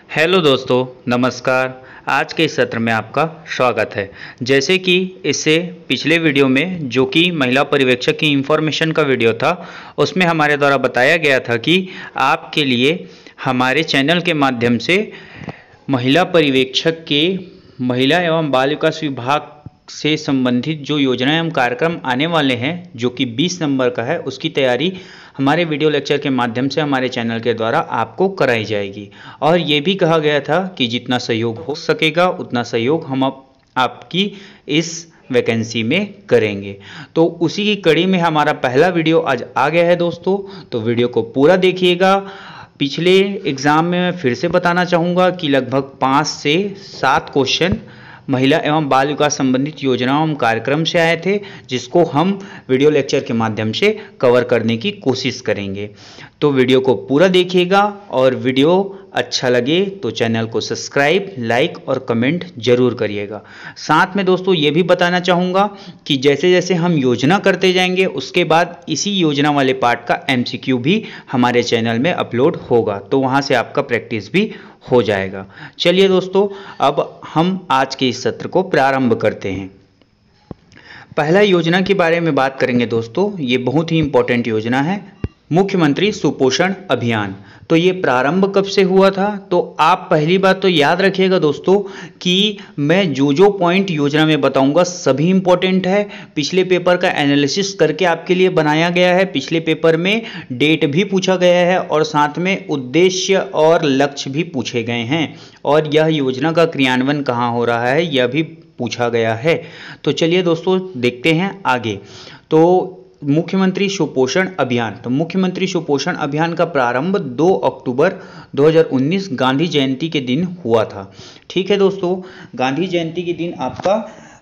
Hello दोस्तों, नमस्कार। आज के इस सत्र में आपका स्वागत है। जैसे कि इससे पिछले वीडियो में जो कि महिला पर्यवेक्षक की इंफॉर्मेशन का वीडियो था, उसमें हमारे द्वारा बताया गया था कि आपके लिए हमारे चैनल के माध्यम से महिला पर्यवेक्षक के महिला एवं बाल विकास विभाग से संबंधित जो योजनाएं एवं कार्यक्रम आने वाले हैं, जो कि 20 नंबर का है, उसकी तैयारी हमारे वीडियो लेक्चर के माध्यम से हमारे चैनल के द्वारा आपको कराई जाएगी। और ये भी कहा गया था कि जितना सहयोग हो सकेगा उतना सहयोग हम आपकी इस वैकेंसी में करेंगे। तो उसी की कड़ी में हमारा पहला वीडियो आज आ गया है दोस्तों, तो वीडियो को पूरा देखिएगा। पिछले एग्ज़ाम में मैं फिर से बताना चाहूँगा कि लगभग 5 से 7 क्वेश्चन महिला एवं बाल विकास संबंधित योजनाओं एवं कार्यक्रम से आए थे, जिसको हम वीडियो लेक्चर के माध्यम से कवर करने की कोशिश करेंगे। तो वीडियो को पूरा देखिएगा और वीडियो अच्छा लगे तो चैनल को सब्सक्राइब, लाइक और कमेंट जरूर करिएगा। साथ में दोस्तों ये भी बताना चाहूँगा कि जैसे जैसे हम योजना करते जाएंगे, उसके बाद इसी योजना वाले पार्ट का MCQ भी हमारे चैनल में अपलोड होगा, तो वहाँ से आपका प्रैक्टिस भी हो जाएगा। चलिए दोस्तों, अब हम आज के इस सत्र को प्रारंभ करते हैं। पहला योजना के बारे में बात करेंगे दोस्तों। ये बहुत ही इंपॉर्टेंट योजना है, मुख्यमंत्री सुपोषण अभियान। तो ये प्रारंभ कब से हुआ था? तो आप पहली बात तो याद रखिएगा दोस्तों कि मैं जो पॉइंट योजना में बताऊंगा सभी इंपॉर्टेंट है। पिछले पेपर का एनालिसिस करके आपके लिए बनाया गया है। पिछले पेपर में डेट भी पूछा गया है और साथ में उद्देश्य और लक्ष्य भी पूछे गए हैं, और यह योजना का क्रियान्वयन कहाँ हो रहा है यह भी पूछा गया है। तो चलिए दोस्तों देखते हैं आगे। तो मुख्यमंत्री सुपोषण अभियान, तो मुख्यमंत्री सुपोषण अभियान का प्रारंभ 2 अक्टूबर 2019 गांधी जयंती के दिन हुआ था। ठीक है दोस्तों, गांधी जयंती के दिन आपका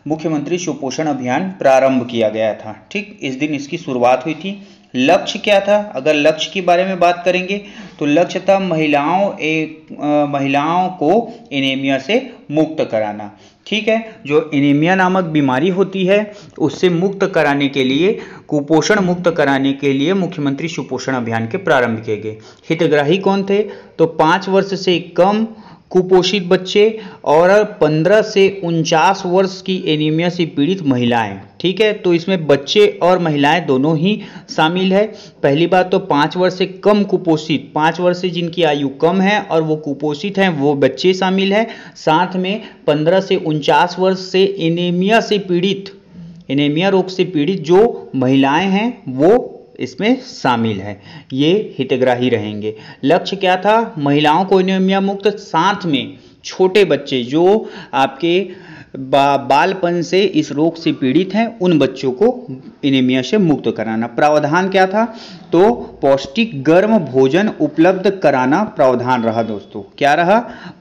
मुख्यमंत्री सुपोषण अभियान प्रारंभ किया गया था। ठीक, इस दिन इसकी शुरुआत हुई थी। लक्ष्य क्या था? अगर लक्ष्य के बारे में बात करेंगे तो लक्ष्य था महिलाओं को एनीमिया से मुक्त कराना। ठीक है, जो एनीमिया नामक बीमारी होती है उससे मुक्त कराने के लिए, कुपोषण मुक्त कराने के लिए मुख्यमंत्री सुपोषण अभियान के प्रारंभ किए गए। हितग्राही कौन थे? तो 5 वर्ष से कम कुपोषित बच्चे और 15 से 49 वर्ष की एनीमिया से पीड़ित महिलाएं। ठीक है, तो इसमें बच्चे और महिलाएं दोनों ही शामिल है। पहली बात तो 5 वर्ष से कम कुपोषित, 5 वर्ष से जिनकी आयु कम है और वो कुपोषित हैं, वो बच्चे शामिल है। साथ में 15 से 49 वर्ष से एनीमिया से पीड़ित, एनीमिया रोग से पीड़ित जो महिलाएं हैं वो इसमें शामिल है। ये हितग्राही रहेंगे। लक्ष्य क्या था? महिलाओं को एनीमिया मुक्त, साथ में छोटे बच्चे जो आपके बालपन से इस रोग से पीड़ित हैं उन बच्चों को एनीमिया से मुक्त कराना। प्रावधान क्या था? तो पौष्टिक गर्म भोजन उपलब्ध कराना प्रावधान रहा दोस्तों। क्या रहा?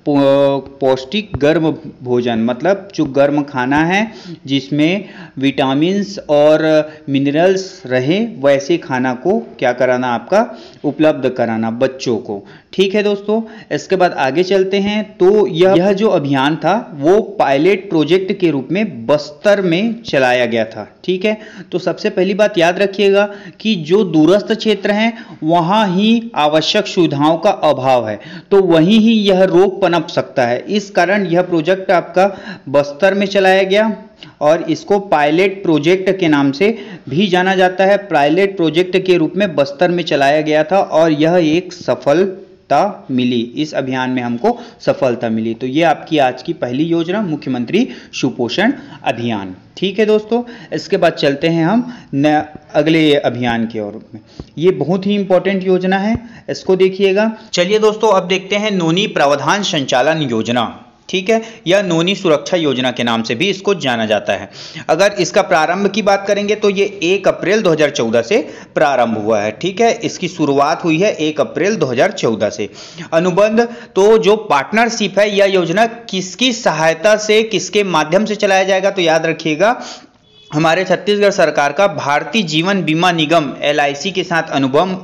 पौष्टिक गर्म भोजन, मतलब जो गर्म खाना है जिसमें विटामिन्स और मिनरल्स रहे, वैसे खाना को क्या कराना? आपका उपलब्ध कराना बच्चों को। ठीक है दोस्तों, इसके बाद आगे चलते हैं। तो यह जो अभियान था वो पायलट प्रोजेक्ट के रूप में बस्तर में चलाया गया था। ठीक है, तो सबसे पहली बात याद रखिएगा कि जो दूरस्थ क्षेत्र हैं वहां ही आवश्यक सुविधाओं का अभाव है, तो वहीं ही यह रोग पनप सकता है। इस कारण यह प्रोजेक्ट आपका बस्तर में चलाया गया और इसको पायलट प्रोजेक्ट के नाम से भी जाना जाता है। पायलट प्रोजेक्ट के रूप में बस्तर में चलाया गया था और यह एक सफलता मिली। इस अभियान में हमको सफलता मिली। तो ये आपकी आज की पहली योजना, मुख्यमंत्री सुपोषण अभियान। ठीक है दोस्तों, इसके बाद चलते हैं हम अगले अभियान की ओर में। ये बहुत ही इंपॉर्टेंट योजना है, इसको देखिएगा। चलिए दोस्तों, अब देखते हैं नोनी प्रावधान संचालन योजना। ठीक है, यह नोनी सुरक्षा योजना के नाम से भी इसको जाना जाता है। अगर इसका प्रारंभ की बात करेंगे तो ये 1 अप्रैल 2014 से प्रारंभ हुआ है। ठीक है, इसकी शुरुआत हुई है 1 अप्रैल 2014 से। अनुबंध, तो जो पार्टनरशिप है, यह योजना किसकी सहायता से, किसके माध्यम से चलाया जाएगा? तो याद रखिएगा हमारे छत्तीसगढ़ सरकार का भारतीय जीवन बीमा निगम LIC के साथ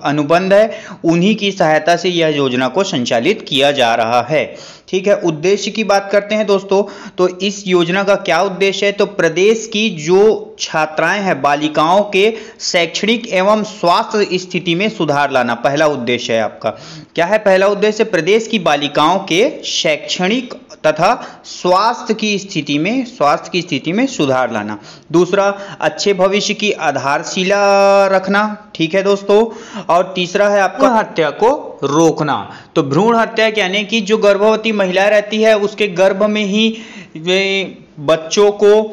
अनुबंध है। उन्हीं की सहायता से यह योजना को संचालित किया जा रहा है। ठीक है, उद्देश्य की बात करते हैं दोस्तों, तो इस योजना का क्या उद्देश्य है, तो प्रदेश की जो छात्राएं हैं, बालिकाओं के शैक्षणिक एवं स्वास्थ्य स्थिति में सुधार लाना पहला उद्देश्य है आपका। क्या है पहला उद्देश्य? प्रदेश की बालिकाओं के शैक्षणिक तथा स्वास्थ्य की स्थिति में सुधार लाना। दूसरा, अच्छे भविष्य की आधारशिला रखना। ठीक है दोस्तों, और तीसरा है आपका हत्या को रोकना। तो भ्रूण हत्या यानी कि जो गर्भवती महिला रहती है उसके गर्भ में ही बच्चों को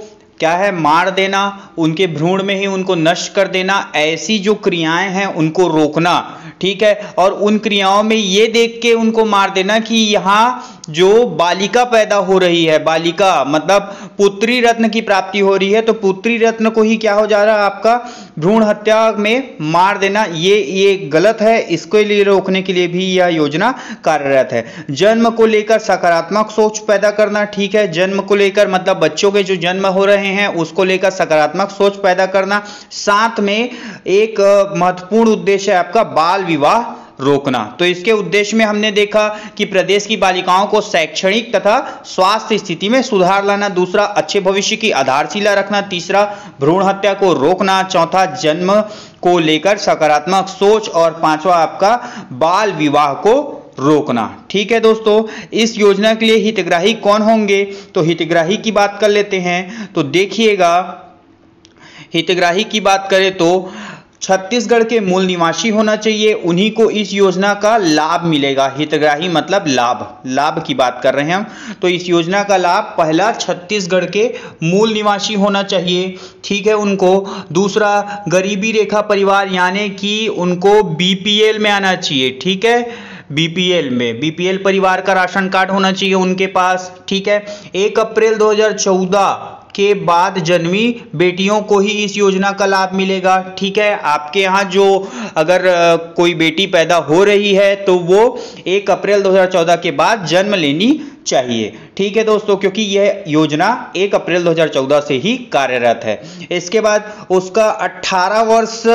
क्या है मार देना, उनके भ्रूण में ही उनको नष्ट कर देना, ऐसी जो क्रियाएं हैं उनको रोकना। ठीक है, और उन क्रियाओं में ये देख के उनको मार देना कि यहाँ जो बालिका पैदा हो रही है, बालिका मतलब पुत्री रत्न की प्राप्ति हो रही है, तो पुत्री रत्न को ही क्या हो जा रहा है आपका भ्रूण हत्या में मार देना। ये गलत है, इसके लिए रोकने के लिए भी यह योजना कार्यरत है। जन्म को लेकर सकारात्मक सोच पैदा करना। ठीक है, जन्म को लेकर मतलब बच्चों के जो जन्म हो रहे हैं उसको लेकर सकारात्मक सोच पैदा करना। साथ में एक महत्वपूर्ण उद्देश्य है आपका बाल विवाह रोकना। तो इसके उद्देश्य में हमने देखा कि प्रदेश की बालिकाओं को शैक्षणिक तथा स्वास्थ्य स्थिति में सुधार लाना। दूसरा, अच्छे भविष्य की आधारशिला रखना। तीसरा, भ्रूण हत्या को रोकना। चौथा, जन्म को लेकर सकारात्मक सोच। और पांचवा आपका बाल विवाह को रोकना। ठीक है दोस्तों, इस योजना के लिए हितग्राही कौन होंगे, तो हितग्राही की बात कर लेते हैं। तो देखिएगा, हितग्राही की बात करें तो छत्तीसगढ़ के मूल निवासी होना चाहिए, उन्हीं को इस योजना का लाभ मिलेगा। हितग्राही मतलब लाभ की बात कर रहे हैं हम। तो इस योजना का लाभ पहला छत्तीसगढ़ के मूल निवासी होना चाहिए। ठीक है, उनको। दूसरा, गरीबी रेखा परिवार यानी कि उनको BPL में आना चाहिए। ठीक है, BPL परिवार का राशन कार्ड होना चाहिए उनके पास। ठीक है, 1 अप्रैल 2014 के बाद जन्मी बेटियों को ही इस योजना का लाभ मिलेगा। ठीक है, आपके यहाँ जो अगर कोई बेटी पैदा हो रही है तो वो 1 अप्रैल 2014 के बाद जन्म लेनी चाहिए। ठीक है दोस्तों, क्योंकि यह योजना 1 अप्रैल 2014 से ही कार्यरत है। इसके बाद उसका 18 वर्ष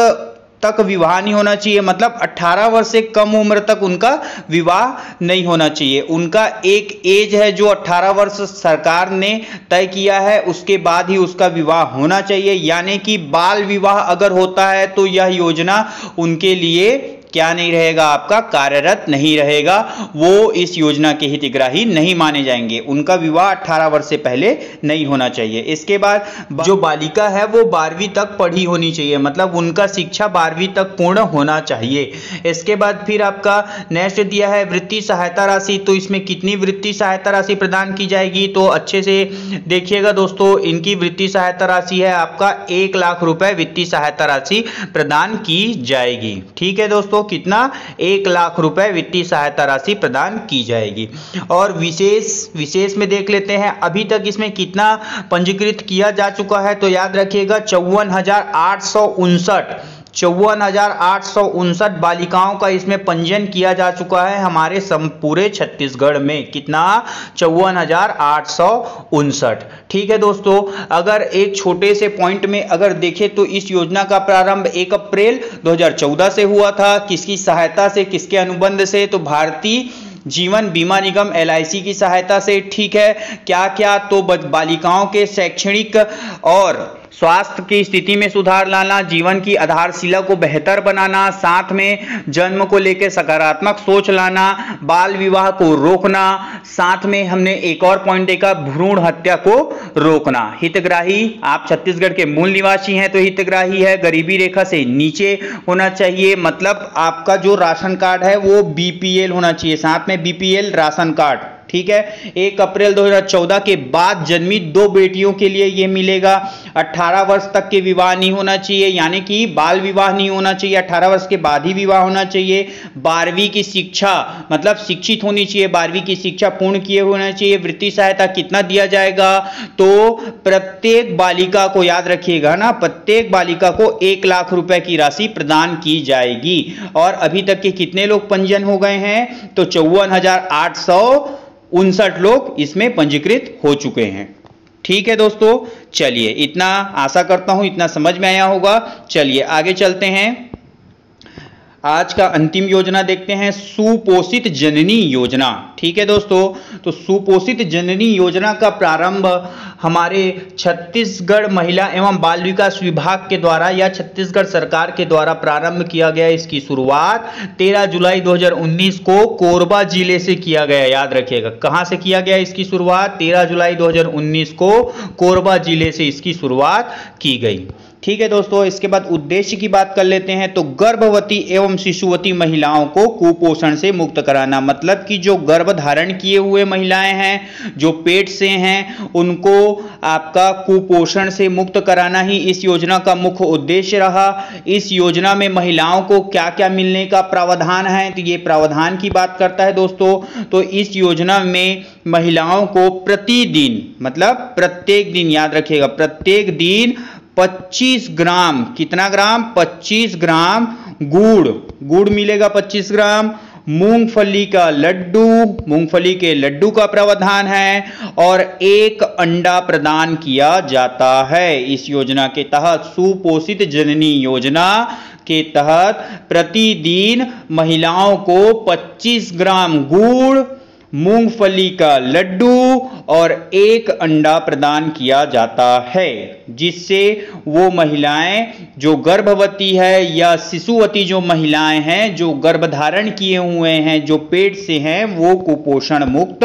तक विवाह नहीं होना चाहिए, मतलब 18 वर्ष से कम उम्र तक उनका विवाह नहीं होना चाहिए। उनका एक एज है जो 18 वर्ष सरकार ने तय किया है, उसके बाद ही उसका विवाह होना चाहिए। यानी कि बाल विवाह अगर होता है तो यह योजना उनके लिए क्या नहीं रहेगा, आपका कार्यरत नहीं रहेगा। वो इस योजना के हितग्राही नहीं माने जाएंगे। उनका विवाह 18 वर्ष से पहले नहीं होना चाहिए। इसके बाद जो बालिका है वो 12वीं तक पढ़ी होनी चाहिए, मतलब उनका शिक्षा 12वीं तक पूर्ण होना चाहिए। इसके बाद फिर आपका नेक्स्ट दिया है वृत्ति सहायता राशि। तो इसमें कितनी वृत्ति सहायता राशि प्रदान की जाएगी, तो अच्छे से देखिएगा दोस्तों, इनकी वृत्ति सहायता राशि है आपका 1 लाख रुपए वित्तीय सहायता राशि प्रदान की जाएगी। ठीक है दोस्तों, कितना 1 लाख रुपए वित्तीय सहायता राशि प्रदान की जाएगी। और विशेष में देख लेते हैं अभी तक इसमें कितना पंजीकृत किया जा चुका है, तो याद रखिएगा 54,859 बालिकाओं का इसमें पंजीयन किया जा चुका है हमारे पूरे छत्तीसगढ़ में। कितना? 54,859। ठीक है दोस्तों, अगर एक छोटे से पॉइंट में अगर देखें तो इस योजना का प्रारंभ 1 अप्रैल 2014 से हुआ था। किसकी सहायता से, किसके अनुबंध से, तो भारतीय जीवन बीमा निगम LIC की सहायता से। ठीक है, क्या क्या, तो बालिकाओं के शैक्षणिक और स्वास्थ्य की स्थिति में सुधार लाना, जीवन की आधारशिला को बेहतर बनाना, साथ में जन्म को लेकर सकारात्मक सोच लाना, बाल विवाह को रोकना, साथ में हमने एक और पॉइंट देखा भ्रूण हत्या को रोकना। हितग्राही, आप छत्तीसगढ़ के मूल निवासी हैं तो हितग्राही है, गरीबी रेखा से नीचे होना चाहिए, मतलब आपका जो राशन कार्ड है वो BPL होना चाहिए, साथ में BPL राशन कार्ड। ठीक है, 1 अप्रैल 2014 के बाद जन्मी 2 बेटियों के लिए यह मिलेगा। 18 वर्ष तक के विवाह नहीं होना चाहिए, यानी कि बाल विवाह नहीं होना चाहिए, 18 वर्ष के बाद ही विवाह होना चाहिए। 12वीं की शिक्षा मतलब शिक्षित होनी चाहिए, 12वीं की शिक्षा पूर्ण किए होना चाहिए। वृत्ति सहायता कितना दिया जाएगा, तो प्रत्येक बालिका को याद रखिएगा ना, प्रत्येक बालिका को 1 लाख रुपए की राशि प्रदान की जाएगी। और अभी तक के कितने लोग पंजीयन हो गए हैं, तो 54,859 लोग इसमें पंजीकृत हो चुके हैं। ठीक है दोस्तों, चलिए इतना आशा करता हूं इतना समझ में आया होगा। चलिए आगे चलते हैं। आज का अंतिम योजना देखते हैं, सुपोषित जननी योजना। ठीक है दोस्तों, तो सुपोषित जननी योजना का प्रारंभ हमारे छत्तीसगढ़ महिला एवं बाल विकास विभाग के द्वारा या छत्तीसगढ़ सरकार के द्वारा प्रारंभ किया गया। इसकी शुरुआत 13 जुलाई 2019 को कोरबा जिले से किया गया। याद रखिएगा, कहां से किया गया इसकी शुरुआत? 13 जुलाई 2019 को कोरबा जिले से इसकी शुरुआत की गई। ठीक है दोस्तों, इसके बाद उद्देश्य की बात कर लेते हैं। तो गर्भवती एवं शिशुवती महिलाओं को कुपोषण से मुक्त कराना, मतलब कि जो गर्भ धारण किए हुए महिलाएं हैं, जो पेट से हैं, उनको आपका कुपोषण से मुक्त कराना ही इस योजना का मुख्य उद्देश्य रहा। इस योजना में महिलाओं को क्या क्या मिलने का प्रावधान है, तो ये प्रावधान की बात करता है दोस्तों। तो इस योजना में महिलाओं को प्रतिदिन, मतलब प्रत्येक दिन, याद रखिएगा प्रत्येक दिन 25 ग्राम, कितना ग्राम? 25 ग्राम गुड़ मिलेगा, 25 ग्राम मूंगफली का लड्डू, मूंगफली के लड्डू का प्रावधान है, और 1 अंडा प्रदान किया जाता है। इस योजना के तहत, सुपोषित जननी योजना के तहत प्रतिदिन महिलाओं को 25 ग्राम गुड़, मूंगफली का लड्डू और 1 अंडा प्रदान किया जाता है, जिससे वो महिलाएं जो गर्भवती है या शिशुवती जो महिलाएं हैं, जो गर्भधारण किए हुए हैं, जो पेट से हैं, वो कुपोषण मुक्त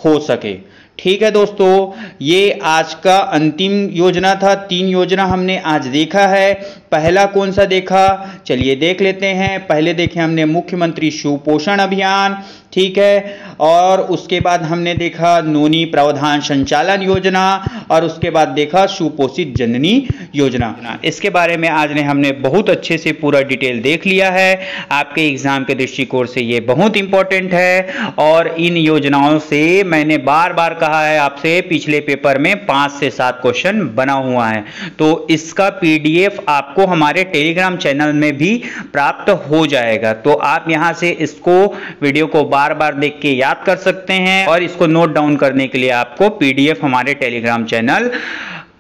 हो सके। ठीक है दोस्तों, ये आज का अंतिम योजना था। 3 योजना हमने आज देखा है। पहला कौन सा देखा, चलिए देख लेते हैं। पहले देखे हमने मुख्यमंत्री सुपोषण अभियान, ठीक है, और उसके बाद हमने देखा नोनी प्रावधान संचालन योजना, और उसके बाद देखा सुपोषित जननी योजना। इसके बारे में आज ने हमने बहुत अच्छे से पूरा डिटेल देख लिया है। आपके एग्जाम के दृष्टिकोण से ये बहुत इंपॉर्टेंट है, और इन योजनाओं से मैंने बार बार कहा है आपसे, पिछले पेपर में 5 से 7 क्वेश्चन बना हुआ है। तो इसका PDF आपको हमारे टेलीग्राम चैनल में भी प्राप्त हो जाएगा। तो आप यहां से इसको, वीडियो को बार बार देख के याद कर सकते हैं, और इसको नोट डाउन करने के लिए आपको PDF हमारे Telegram channel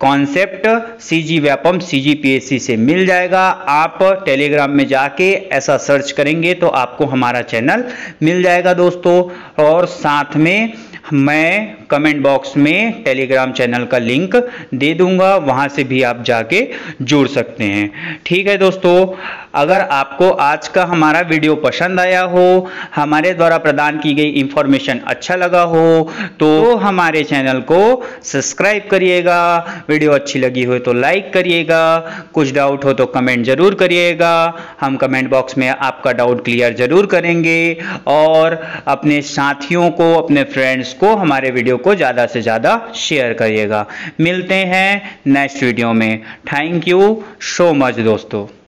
concept CG Vyapam CGPSC से मिल जाएगा। आप टेलीग्राम में जाके ऐसा सर्च करेंगे तो आपको हमारा चैनल मिल जाएगा दोस्तों। और साथ में मैं कमेंट बॉक्स में टेलीग्राम चैनल का लिंक दे दूंगा, वहां से भी आप जाके जुड़ सकते हैं। ठीक है दोस्तों, अगर आपको आज का हमारा वीडियो पसंद आया हो, हमारे द्वारा प्रदान की गई इंफॉर्मेशन अच्छा लगा हो, तो हमारे चैनल को सब्सक्राइब करिएगा। वीडियो अच्छी लगी हो तो लाइक करिएगा। कुछ डाउट हो तो कमेंट जरूर करिएगा, हम कमेंट बॉक्स में आपका डाउट क्लियर जरूर करेंगे। और अपने साथियों को, अपने फ्रेंड्स को हमारे वीडियो को ज़्यादा से ज़्यादा शेयर करिएगा। मिलते हैं नेक्स्ट वीडियो में। थैंक यू सो मच दोस्तों।